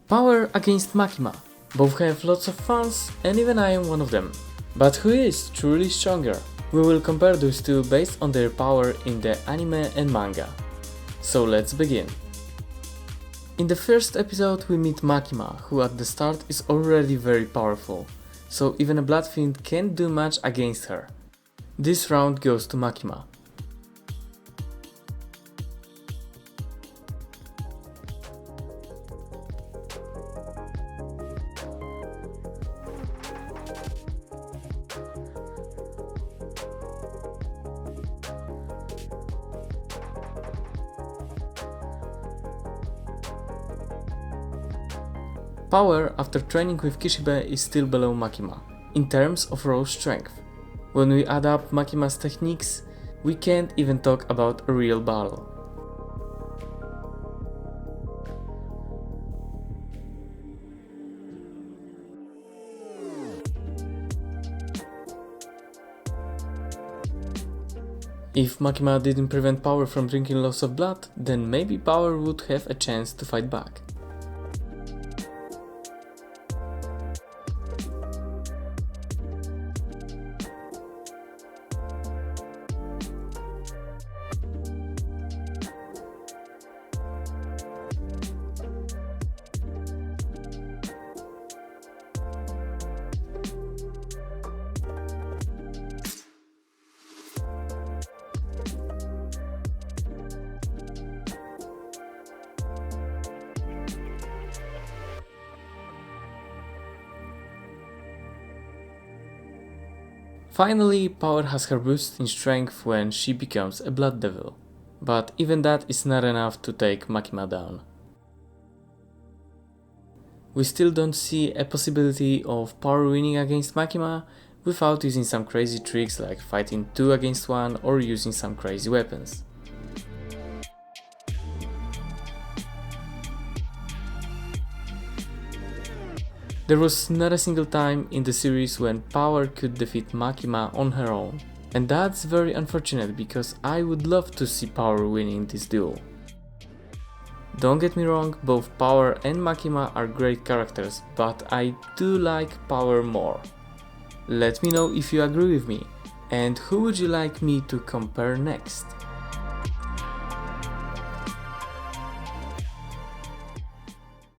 Power against Makima. Both have lots of fans and even I am one of them. But who is truly stronger? We will compare those two based on their power in the anime and manga. So let's begin. In the first episode we meet Makima, who at the start is already very powerful, so even a Blood Fiend can't do much against her. This round goes to Makima. Power after training with Kishibe is still below Makima, in terms of raw strength. When we add up Makima's techniques, we can't even talk about a real battle. If Makima didn't prevent Power from drinking lots of blood, then maybe Power would have a chance to fight back. Finally, Power has her boost in strength when she becomes a Blood Devil, but even that is not enough to take Makima down. We still don't see a possibility of Power winning against Makima without using some crazy tricks like fighting 2 against 1 or using some crazy weapons. There was not a single time in the series when Power could defeat Makima on her own, and that's very unfortunate because I would love to see Power winning this duel. Don't get me wrong, both Power and Makima are great characters, but I do like Power more. Let me know if you agree with me, and who would you like me to compare next?